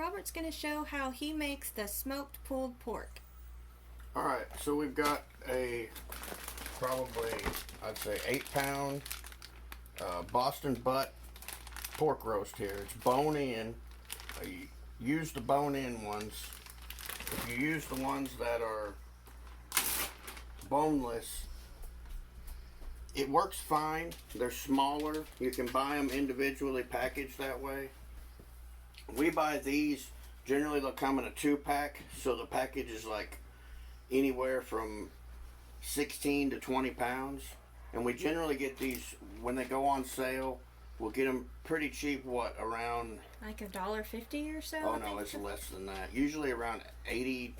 Robert's going to show how he makes the smoked pulled pork. Alright, so we've got a probably, I'd say 8-pound Boston butt pork roast here. It's bone in. Use the bone in ones. If you use the ones that are boneless, it works fine. They're smaller. You can buy them individually packaged that way. We buy these, generally they'll come in a 2-pack, so the package is like anywhere from 16 to 20 pounds. And we generally get these when they go on sale. We'll get them pretty cheap, around like $1.50 or so? Oh no, it's less than that. Usually around 80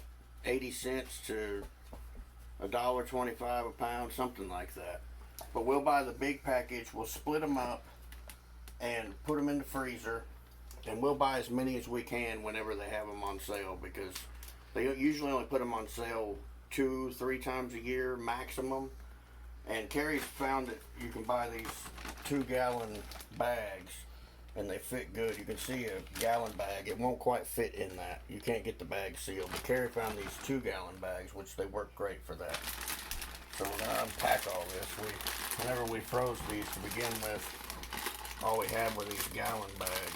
cents to $1.25 a pound, something like that. But we'll buy the big package, we'll split them up and put them in the freezer, and we'll buy as many as we can whenever they have them on sale, because they usually only put them on sale 2-3 times a year maximum. And Carrie's found that you can buy these 2-gallon bags and they fit good. You can see a gallon bag, it won't quite fit in that. You can't get the bag sealed. But Carrie found these 2-gallon bags, which they work great for that. So we're gonna unpack all this. Whenever we froze these to begin with, all we had were these gallon bags.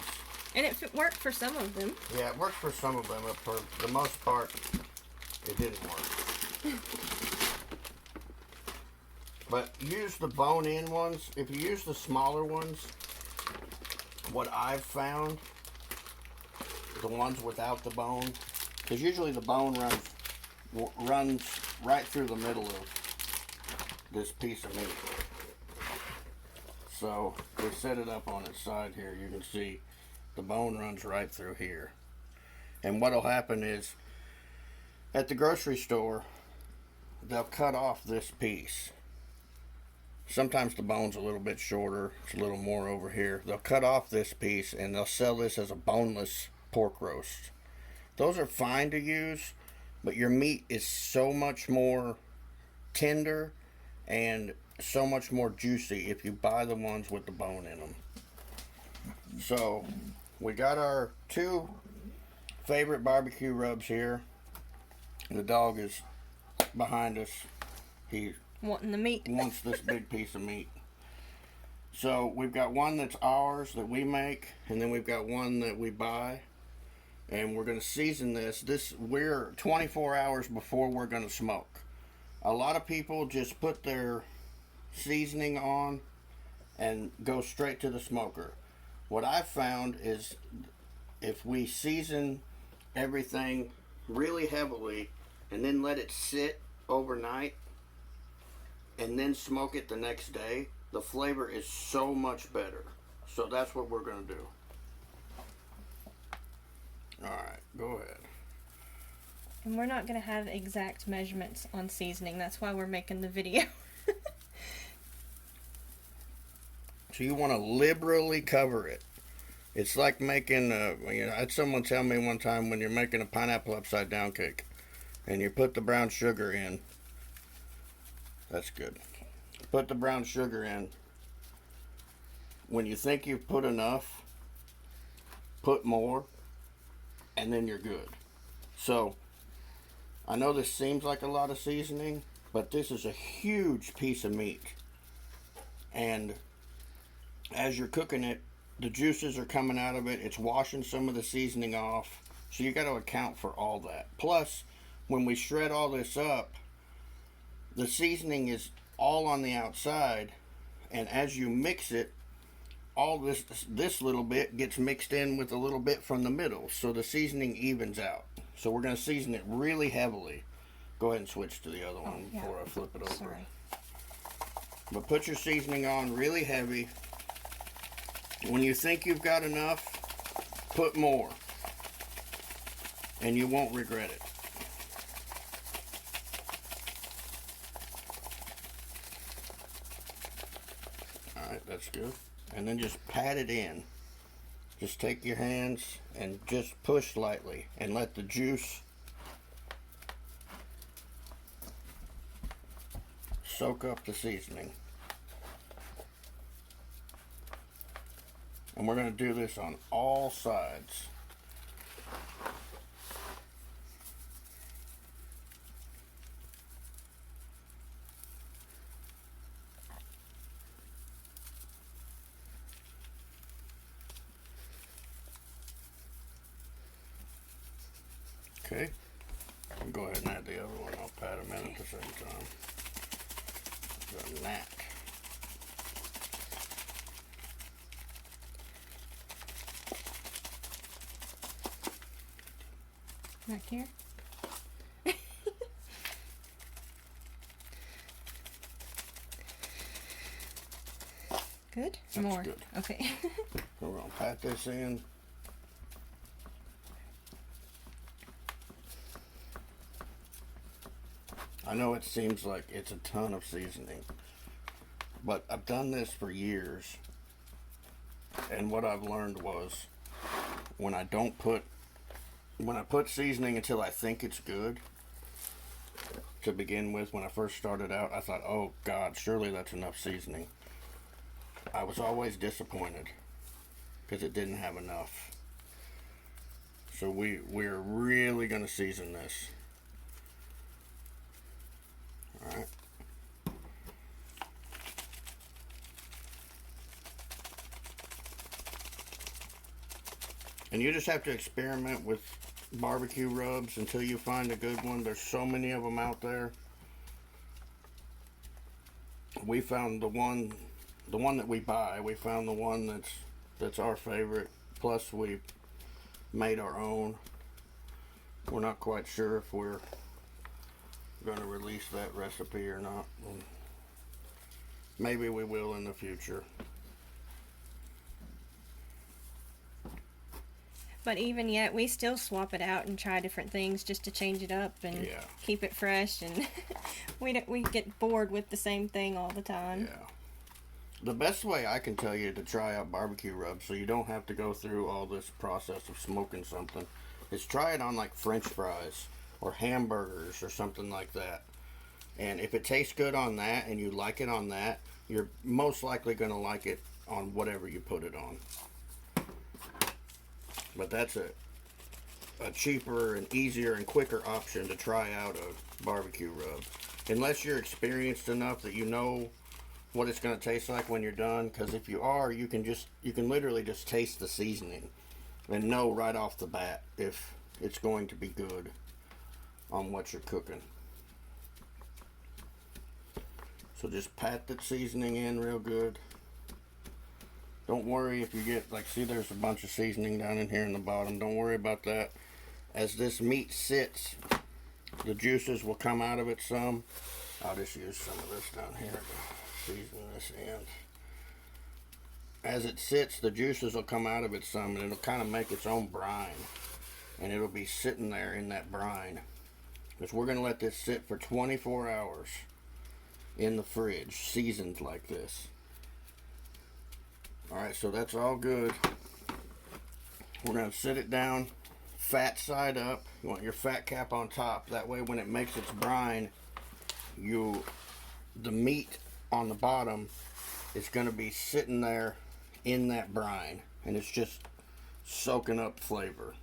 And it worked for some of them. Yeah, it worked for some of them, but for the most part, it didn't work. But use the bone-in ones. If you use the smaller ones, what I've found, the ones without the bone, because usually the bone runs right through the middle of this piece of meat. So we set it up on its side here. You can see the bone runs right through here. And what'll happen is, at the grocery store, they'll cut off this piece. Sometimes the bone's a little bit shorter, it's a little more over here. They'll cut off this piece and they'll sell this as a boneless pork roast. Those are fine to use, but your meat is so much more tender and so much more juicy if you buy the ones with the bone in them. So we got our 2 favorite barbecue rubs here. The dog is behind us. He wanting the meat. Wants this big piece of meat. So we've got one that's ours that we make, and then we've got one that we buy, and we're going to season this. We're 24 hours before we're going to smoke. A lot of people just put their seasoning on and go straight to the smoker. What I've found is if we season everything really heavily and then let it sit overnight and then smoke it the next day, the flavor is so much better. So that's what we're going to do. Alright, go ahead. And we're not going to have exact measurements on seasoning. That's why we're making the video. So you want to liberally cover it. It's like making, I had someone tell me one time, when you're making a pineapple upside down cake and you put the brown sugar in, that's good. Put the brown sugar in. When you think you've put enough, put more, and then you're good. So, I know this seems like a lot of seasoning, but this is a huge piece of meat. And as you're cooking it, the juices are coming out of it. It's washing some of the seasoning off. So you got to account for all that. Plus, when we shred all this up, the seasoning is all on the outside, and as you mix it, all this little bit gets mixed in with a little bit from the middle, so the seasoning evens out. So we're going to season it really heavily. Go ahead and switch to the other one before I flip it over. Sorry. But put your seasoning on really heavy. When you think you've got enough, put more, and you won't regret it. Alright, that's good. And then just pat it in. Just take your hands and just push lightly and let the juice soak up the seasoning. And we're going to do this on all sides. Okay. I'll go ahead and add the other one. I'll pat them in at the same time. The gnat. Back here. Good? That's More. good. Okay. So we're gonna pat this in. I know it seems like it's a ton of seasoning, but I've done this for years, and what I've learned was when I put seasoning until I think it's good to begin with. When I first started out, I thought, oh God, surely that's enough seasoning. I was always disappointed because it didn't have enough. So we're really gonna season this. All right. And you just have to experiment with barbecue rubs until you find a good one. There's so many of them out there. We found the one that we buy. We found the one that's our favorite. Plus we made our own. We're not quite sure if we're going to release that recipe or not. Maybe we will in the future. But even yet, we still swap it out and try different things just to change it up and keep it fresh. And we get bored with the same thing all the time. Yeah. The best way I can tell you to try out barbecue rubs, so you don't have to go through all this process of smoking something, is try it on like French fries or hamburgers or something like that. And if it tastes good on that and you like it on that, you're most likely going to like it on whatever you put it on. But that's a cheaper and easier and quicker option to try out a barbecue rub. Unless you're experienced enough that you know what it's going to taste like when you're done. Because if you are, you can literally just taste the seasoning and know right off the bat if it's going to be good on what you're cooking. So just pat that seasoning in real good. Don't worry if you get, like, see there's a bunch of seasoning down in here in the bottom. Don't worry about that. As this meat sits, the juices will come out of it some. I'll just use some of this down here to season this in. As it sits, the juices will come out of it some, and it'll kind of make its own brine. And it'll be sitting there in that brine. Because we're going to let this sit for 24 hours in the fridge, seasoned like this. Alright, so that's all good. We're going to sit it down, fat side up. You want your fat cap on top. That way when it makes its brine, the meat on the bottom is going to be sitting there in that brine. And it's just soaking up flavor.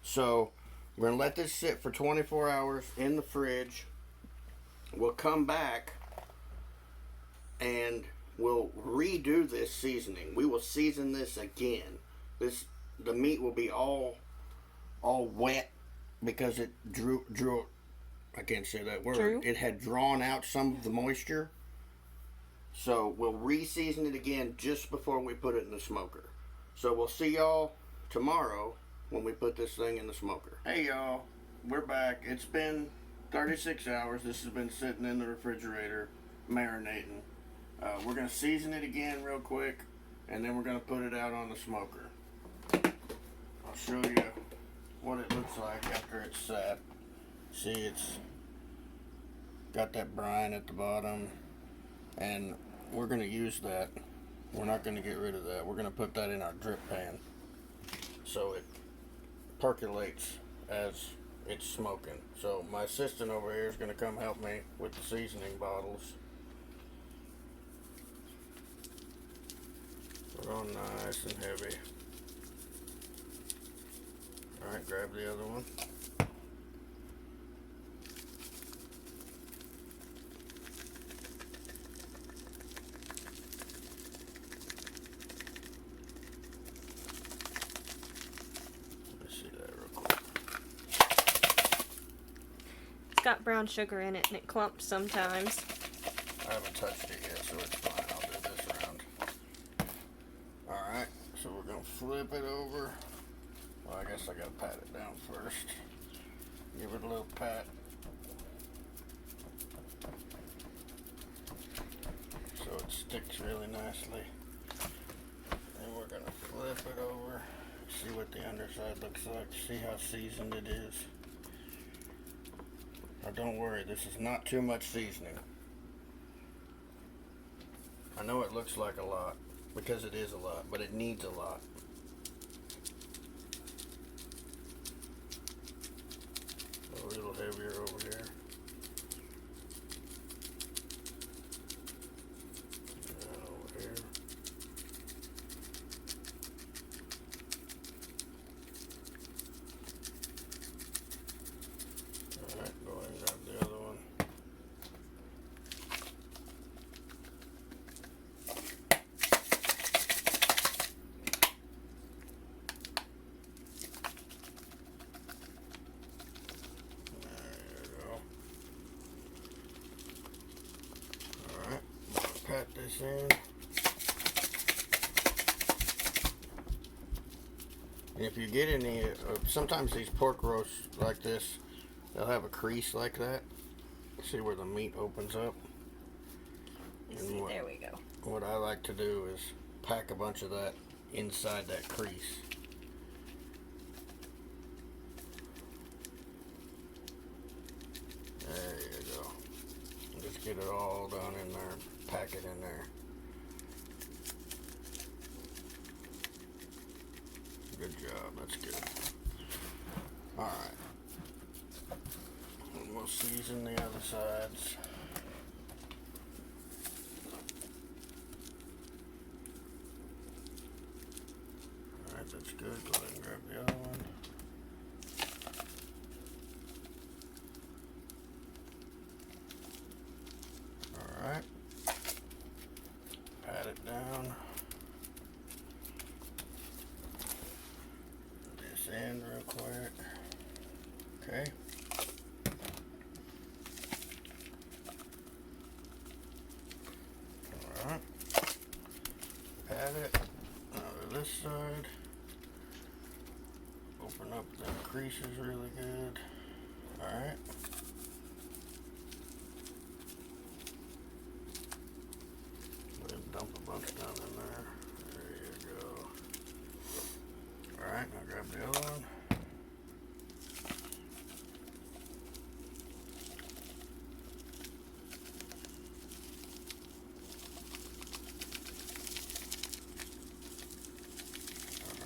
So we're going to let this sit for 24 hours in the fridge. We'll come back and we'll redo this seasoning. We will season this again. The meat will be all wet because it drew I can't say that word. Drew? It had drawn out some of the moisture. So we'll re-season it again just before we put it in the smoker. So we'll see y'all tomorrow when we put this thing in the smoker. Hey y'all, we're back. It's been 36 hours. This has been sitting in the refrigerator, marinating. We're going to season it again real quick, and then we're going to put it out on the smoker. I'll show you what it looks like after it's sat. See, it's got that brine at the bottom, and we're going to use that. We're not going to get rid of that. We're going to put that in our drip pan so it percolates as it's smoking. So my assistant over here is going to come help me with the seasoning bottles. They're all nice and heavy. Alright, grab the other one. Let's see that real quick. got brown sugar in it and it clumps sometimes. I haven't touched it yet, so it's fine. I'll do this round. Alright, so we're going to flip it over. Well, I guess I got to pat it down first. Give it a little pat. So it sticks really nicely. And we're going to flip it over. See what the underside looks like. See how seasoned it is. Now don't worry, this is not too much seasoning. I know it looks like a lot, because it is a lot, but it needs a lot. A little heavier over here. And over here. Alright, go ahead and grab the other one. Pat this in. And if you get any, sometimes these pork roasts like this, they'll have a crease like that. See where the meat opens up? See, there we go. What I like to do is pack a bunch of that inside that crease. There you go. Just get it all done in there. Pack it in there. Good job, that's good. Alright. And we'll season the other sides. Alright, that's good. Go ahead and grab the other one. Alright. Pat it down. This end real quick. Okay. Alright. Pat it. Now to this side. Open up the creases really good. Alright. Dump a bunch down in there. There you go. Alright, now grab the other one.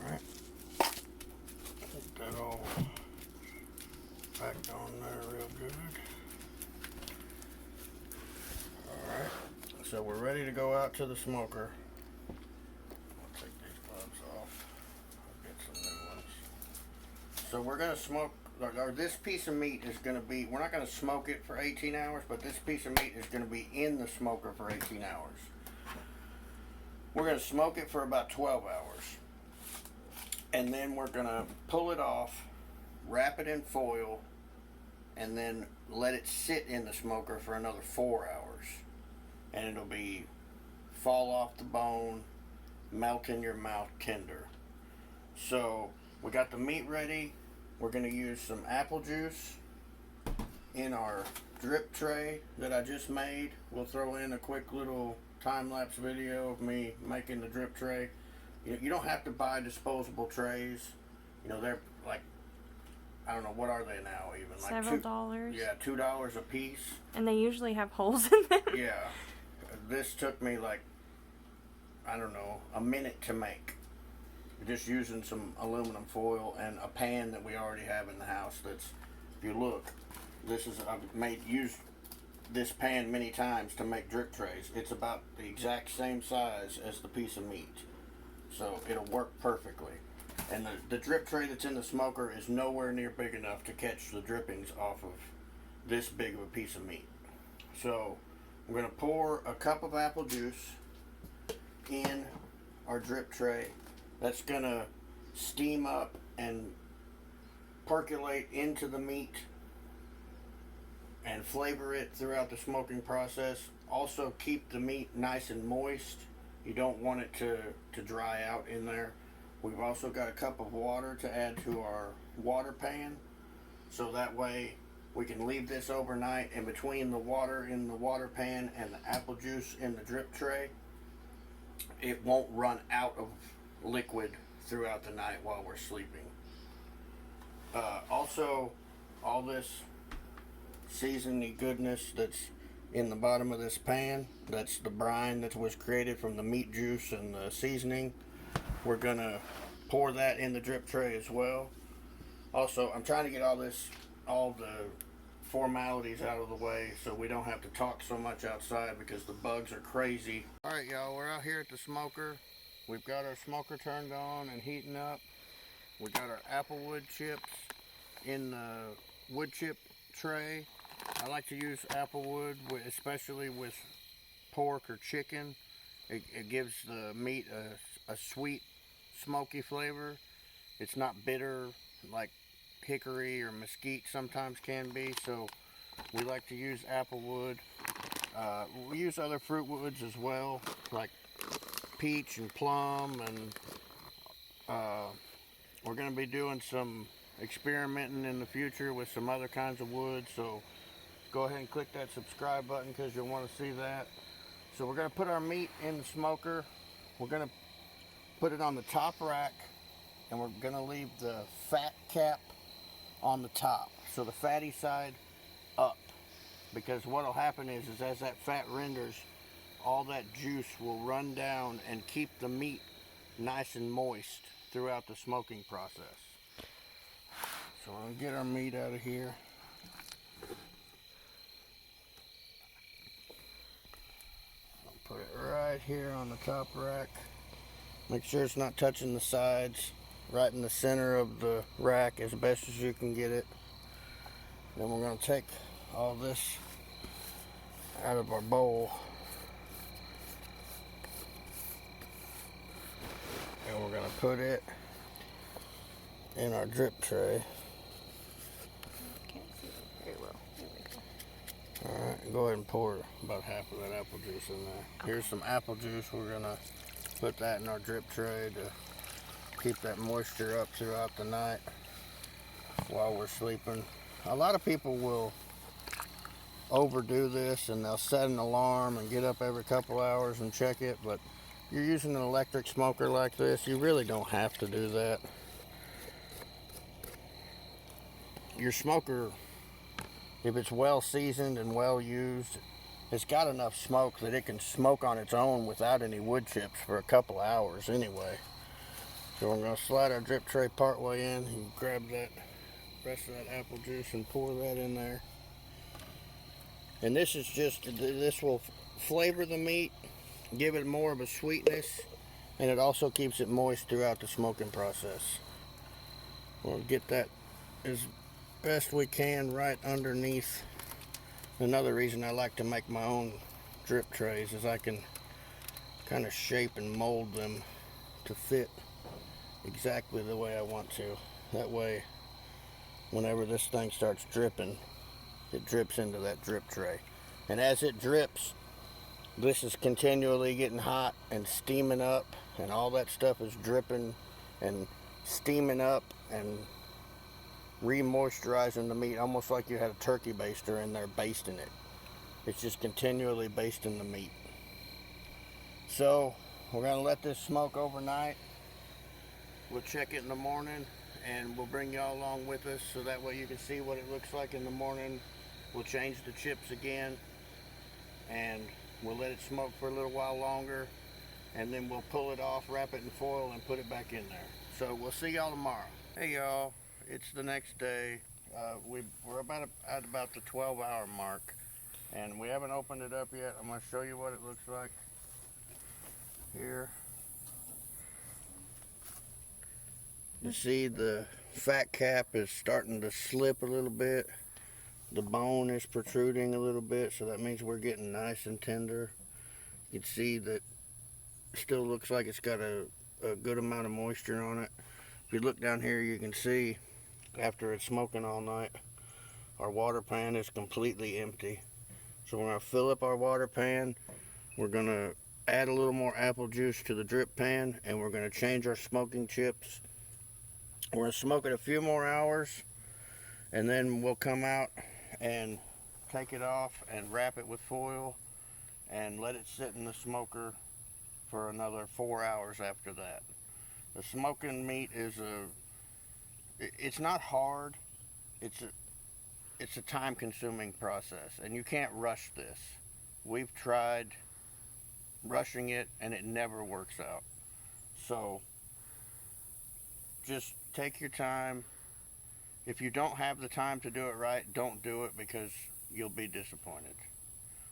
Alright. Get that all packed on there real good. Alright. So we're ready to go out to the smoker. I'll take these gloves off. I'll get some new ones. So we're going to smoke, or this piece of meat is going to be, we're not going to smoke it for 18 hours, but this piece of meat is going to be in the smoker for 18 hours. We're going to smoke it for about 12 hours. And then we're going to pull it off, wrap it in foil, and then let it sit in the smoker for another 4 hours. And it'll be fall off the bone, melt in your mouth tender. So we got the meat ready. We're going to use some apple juice in our drip tray that I just made. We'll throw in a quick little time-lapse video of me making the drip tray. You don't have to buy disposable trays. You know, they're like, I don't know, what are they now even? Like Several dollars. Yeah, $2 a piece. And they usually have holes in them. Yeah. This took me like, I don't know, a minute to make. Just using some aluminum foil and a pan that we already have in the house. That's, if you look, this is, I've used this pan many times to make drip trays. It's about the exact same size as the piece of meat. So it'll work perfectly. And the drip tray that's in the smoker is nowhere near big enough to catch the drippings off of this big of a piece of meat. So I'm going to pour a cup of apple juice in our drip tray. That's going to steam up and percolate into the meat and flavor it throughout the smoking process. Also keep the meat nice and moist. You don't want it to dry out in there. We've also got a cup of water to add to our water pan, so that way we can leave this overnight, and between the water in the water pan and the apple juice in the drip tray, it won't run out of liquid throughout the night while we're sleeping. Also, all this seasoning goodness that's in the bottom of this pan, that's the brine that was created from the meat juice and the seasoning. We're gonna pour that in the drip tray as well. Also, I'm trying to get all the formalities out of the way so we don't have to talk so much outside because the bugs are crazy. Alright y'all, we're out here at the smoker. We've got our smoker turned on and heating up. We got our applewood chips in the wood chip tray. I like to use applewood, especially with pork or chicken. It gives the meat a sweet, smoky flavor. It's not bitter like hickory or mesquite sometimes can be, so we like to use applewood. We use other fruit woods as well, like peach and plum, and we're going to be doing some experimenting in the future with some other kinds of wood, so go ahead and click that subscribe button because you'll want to see that. So we're going to put our meat in the smoker. We're going to put it on the top rack, and we're going to leave the fat cap on the top, so the fatty side up, because what will happen is as that fat renders, all that juice will run down and keep the meat nice and moist throughout the smoking process. So we'll get our meat out of here. I'll put it right here on the top rack. Make sure it's not touching the sides. Right in the center of the rack as best as you can get it. Then we're going to take all this out of our bowl. And we're going to put it in our drip tray. Can't see it very well. There we go. Alright, go ahead and pour about half of that apple juice in there. Here's some apple juice. We're going to put that in our drip tray to keep that moisture up throughout the night while we're sleeping. A lot of people will overdo this and they'll set an alarm and get up every couple hours and check it, but you're using an electric smoker like this, you really don't have to do that. Your smoker, if it's well seasoned and well used, it's got enough smoke that it can smoke on its own without any wood chips for a couple hours anyway. So we're going to slide our drip tray part way in and grab that rest of that apple juice and pour that in there. And this will flavor the meat, give it more of a sweetness, and it also keeps it moist throughout the smoking process. We'll get that as best we can right underneath. Another reason I like to make my own drip trays is I can kind of shape and mold them to fit exactly the way I want to. That way, whenever this thing starts dripping, it drips into that drip tray. And as it drips, this is continually getting hot and steaming up, and all that stuff is dripping and steaming up and re-moisturizing the meat, almost like you had a turkey baster in there basting it. It's just continually basting the meat. So we're going to let this smoke overnight. We'll check it in the morning and we'll bring y'all along with us so that way you can see what it looks like in the morning. We'll change the chips again and we'll let it smoke for a little while longer, and then we'll pull it off, wrap it in foil, and put it back in there. So we'll see y'all tomorrow. Hey y'all, it's the next day. We're at about the 12-hour mark, and we haven't opened it up yet. I'm going to show you what it looks like here. You see the fat cap is starting to slip a little bit. The bone is protruding a little bit, so that means we're getting nice and tender. You can see that it still looks like it's got a good amount of moisture on it. If you look down here, you can see after it's smoking all night, Our water pan is completely empty. So we're going to fill up our water pan. We're going to add a little more apple juice to the drip pan, and we're going to change our smoking chips. We're going to smoke it a few more hours, and then we'll come out and take it off and wrap it with foil and let it sit in the smoker for another 4 hours after that. The smoking meat is it's not hard. It's a time-consuming process, and you can't rush this. We've tried rushing it, and it never works out. So just take your time. If you don't have the time to do it right, don't do it, because you'll be disappointed.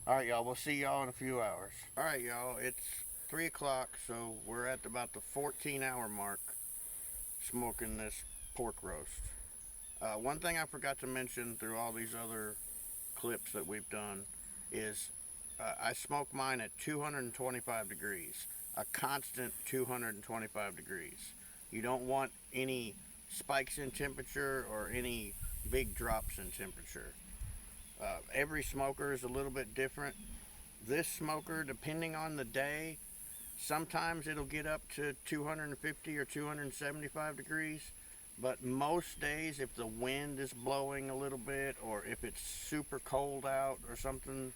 All right, y'all, we'll see y'all in a few hours. All right, y'all, it's 3 o'clock, so we're at about the 14-hour mark smoking this pork roast. One thing I forgot to mention through all these other clips that we've done is I smoke mine at 225 degrees, a constant 225 degrees. You don't want any spikes in temperature or any big drops in temperature. Every smoker is a little bit different. This smoker, depending on the day, sometimes it'll get up to 250 or 275 degrees. But most days, if the wind is blowing a little bit, or if it's super cold out or something,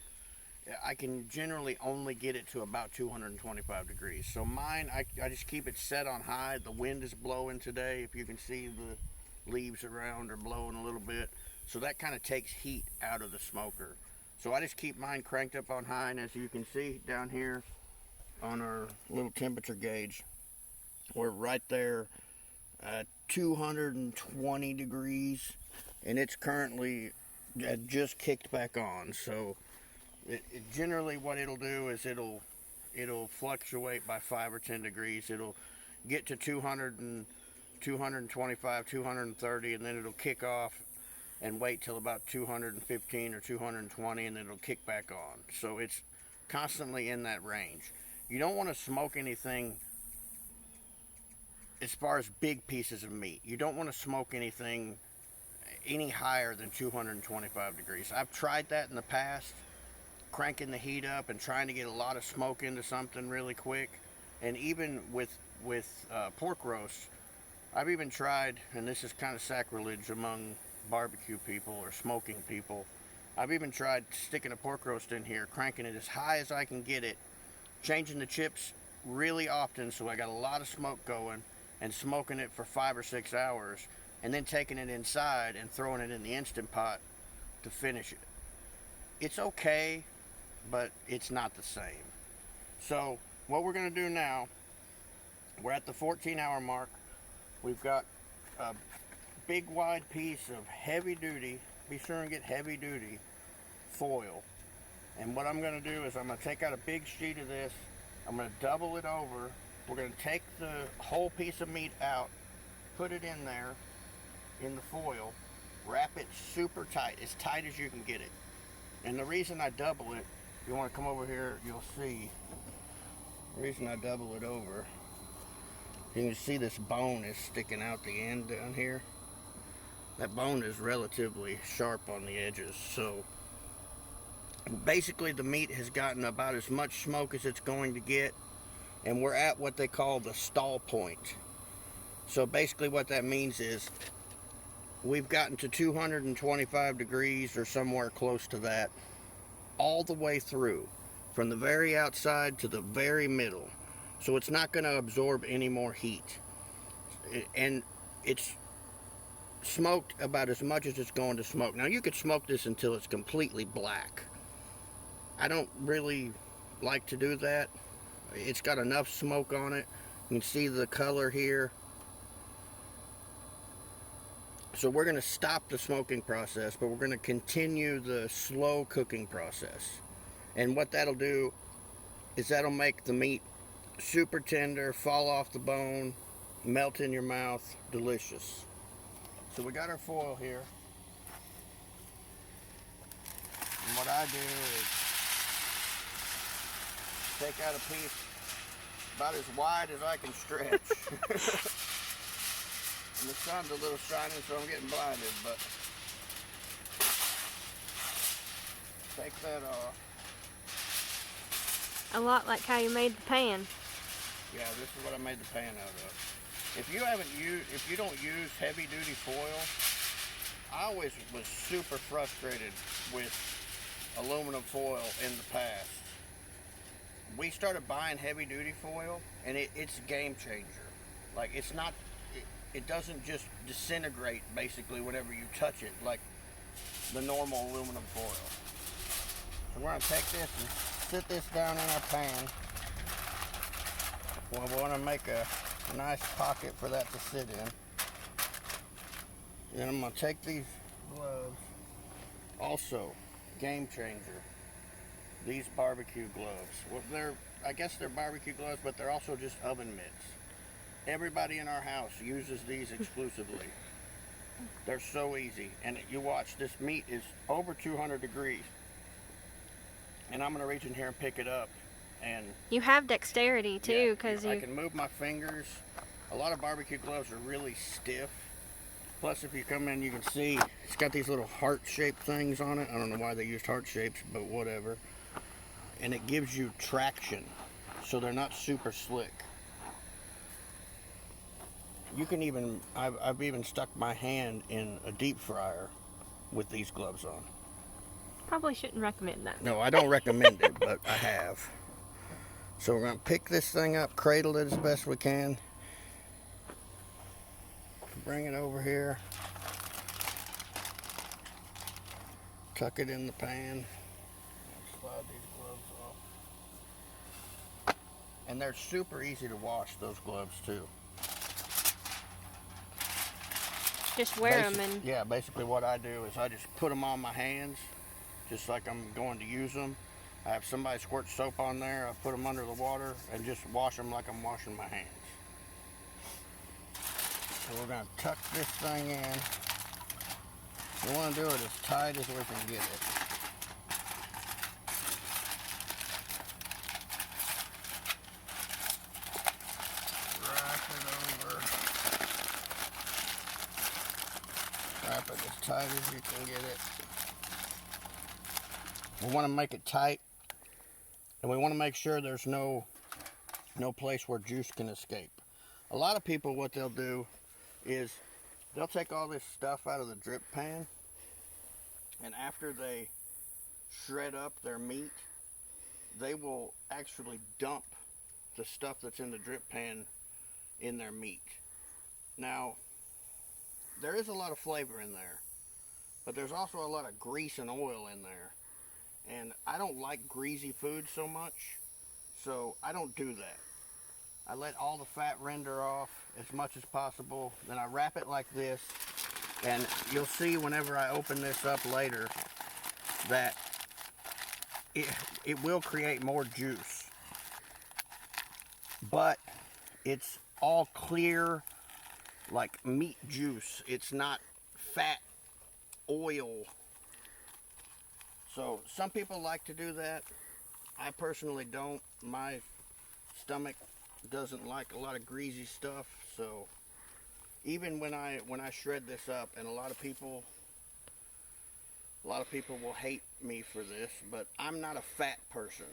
I can generally only get it to about 225 degrees. So mine, I just keep it set on high. The wind is blowing today. If you can see, the leaves around are blowing a little bit. So that kind of takes heat out of the smoker. So I just keep mine cranked up on high, and as you can see down here on our little temperature gauge, we're right there at 220 degrees, and it's currently just kicked back on. So it generally what it'll do is it'll fluctuate by 5 or 10 degrees. It'll get to 225, 230, and then it'll kick off and wait till about 215 or 220, and then it'll kick back on. So it's constantly in that range. You don't want to smoke anything as far as big pieces of meat. You don't want to smoke anything any higher than 225 degrees. I've tried that in the past, cranking the heat up and trying to get a lot of smoke into something really quick. And even with pork roast, I've even tried, and this is kind of sacrilege among barbecue people or smoking people, I've even tried sticking a pork roast in here, cranking it as high as I can get it, changing the chips really often so I got a lot of smoke going, and smoking it for 5 or 6 hours, and then taking it inside and throwing it in the Instant Pot to finish it. It's okay, but it's not the same. So what we're going to do now, we're at the 14-hour mark. We've got a big wide piece of heavy duty, be sure and get heavy duty foil. And what I'm going to do is I'm going to take out a big sheet of this, I'm going to double it over. We're going to take the whole piece of meat out, put it in there, in the foil, wrap it super tight as you can get it. And the reason I double it, if you want to come over here, you'll see, the reason I double it over, you can see this bone is sticking out the end down here. That bone is relatively sharp on the edges, so basically the meat has gotten about as much smoke as it's going to get, and we're at what they call the stall point. So basically what that means is we've gotten to 225 degrees or somewhere close to that all the way through, from the very outside to the very middle. So it's not going to absorb any more heat, and it's smoked about as much as it's going to smoke. Now you could smoke this until it's completely black. I don't really like to do that. It's got enough smoke on it. You can see the color here. So we're going to stop the smoking process, but we're going to continue the slow cooking process. And what that'll do is that'll make the meat super tender, fall off the bone, melt in your mouth, delicious. So we got our foil here. And what I do is take out a piece about as wide as I can stretch. And the sun's a little shiny, so I'm getting blinded, but take that off. A lot like how you made the pan. Yeah, this is what I made the pan out of. If you don't use heavy duty foil, I always was super frustrated with aluminum foil in the past. We started buying heavy duty foil, and it's a game changer. Like, it's not, it doesn't just disintegrate basically whenever you touch it like the normal aluminum foil. So we're going to take this and sit this down in our pan. We want to make a nice pocket for that to sit in. Then I'm going to take these gloves. Also, game changer. These barbecue gloves. Well, I guess they're barbecue gloves, but they're also just oven mitts. Everybody in our house uses these exclusively. They're so easy. And you watch, this meat is over 200 degrees. And I'm going to reach in here and pick it up. And you have dexterity too, because I can move my fingers. A lot of barbecue gloves are really stiff. Plus, if you come in, you can see it's got these little heart-shaped things on it. I don't know why they used heart shapes, but whatever. And it gives you traction, so they're not super slick. You can even, I've even stuck my hand in a deep fryer with these gloves on. Probably shouldn't recommend that. No, I don't recommend it, but I have. So we're going to pick this thing up, cradle it as best we can. Bring it over here. Tuck it in the pan. Slide these gloves off. And they're super easy to wash, those gloves too. Just wear them and... Yeah, basically what I do is I just put them on my hands, just like I'm going to use them. I have somebody squirt soap on there, I put them under the water, and just wash them like I'm washing my hands. So we're going to tuck this thing in. We want to do it as tight as we can get it. Wrap it over. Wrap it as tight as you can get it. We want to make it tight, and we want to make sure there's no place where juice can escape. A lot of people, what they'll do is they'll take all this stuff out of the drip pan, and after they shred up their meat, they will actually dump the stuff that's in the drip pan in their meat. Now, there is a lot of flavor in there, but there's also a lot of grease and oil in there, and I don't like greasy food so much, so I don't do that. I let all the fat render off as much as possible. Then I wrap it like this, and you'll see whenever I open this up later that it will create more juice. But it's all clear, like meat juice. It's not fat oil. So some people like to do that. I personally don't. My stomach doesn't like a lot of greasy stuff, so even when I shred this up, and a lot of people will hate me for this, but I'm not a fat person.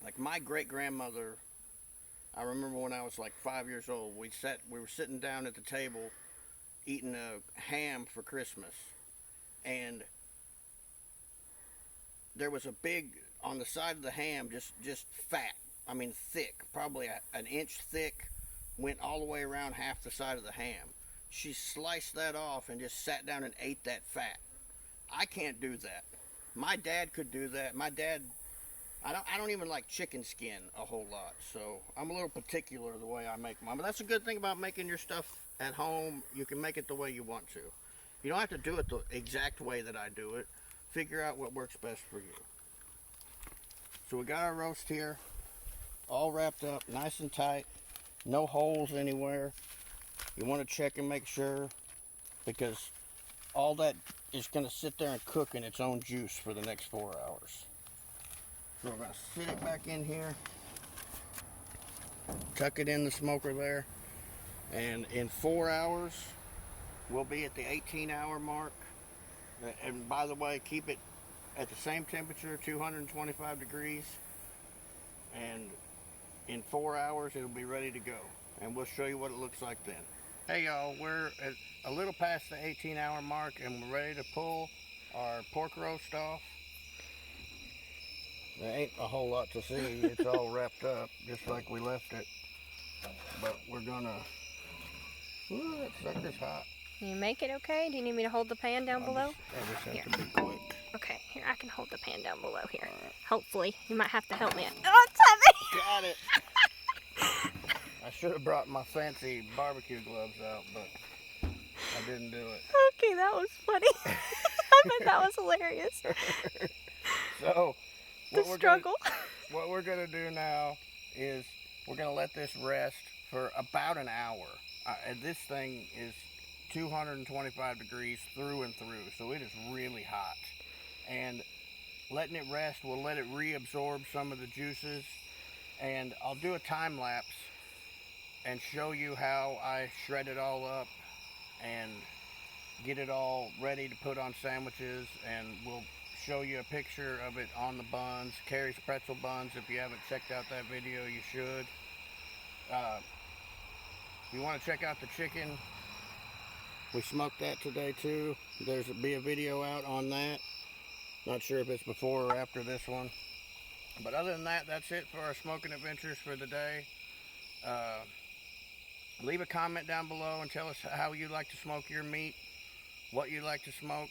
Like my great-grandmother, I remember when I was like 5 years old, we were sitting down at the table eating a ham for Christmas, and there was a big, on the side of the ham, just fat. I mean thick, probably an inch thick, went all the way around half the side of the ham. She sliced that off and just sat down and ate that fat. I can't do that. My dad could do that. My dad, I don't even like chicken skin a whole lot, so I'm a little particular the way I make mine. But that's a good thing about making your stuff at home. You can make it the way you want to. You don't have to do it the exact way that I do it. Figure out what works best for you. So we got our roast here, all wrapped up nice and tight, no holes anywhere. You want to check and make sure, because all that is going to sit there and cook in its own juice for the next 4 hours. So we're going to sit it back in here, tuck it in the smoker there, and in 4 hours we'll be at the 18-hour mark. And by the way, keep it at the same temperature, 225 degrees, and in 4 hours it'll be ready to go, and we'll show you what it looks like then. Hey y'all, we're at a little past the 18-hour mark, and we're ready to pull our pork roast off. There ain't a whole lot to see. It's all wrapped up just like we left it, but we're gonna... Ooh, that sucker's hot. Can you make it okay? Do you need me to hold the pan down below? I just have to be quick. Okay, here, I can hold the pan down below here. Right. Hopefully. You might have to help me. Oh, it's heavy! Got it! I should have brought my fancy barbecue gloves out, but I didn't do it. Okay, that was funny. I bet that was hilarious. So, what we're gonna do now is we're gonna let this rest for about an hour. And this thing is 225 degrees through and through, so it is really hot. And letting it rest will let it reabsorb some of the juices. And I'll do a time lapse and show you how I shred it all up and get it all ready to put on sandwiches, and we'll show you a picture of it on the buns. Carrie's pretzel buns. If you haven't checked out that video, you should. If you want to check out the chicken, we smoked that today too. There's be a video out on that. Not sure if it's before or after this one. But other than that, that's it for our smoking adventures for the day. Leave a comment down below and tell us how you like to smoke your meat, what you like to smoke.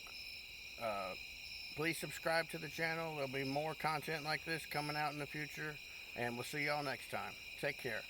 Please subscribe to the channel. There'll be more content like this coming out in the future, and we'll see y'all next time. Take care.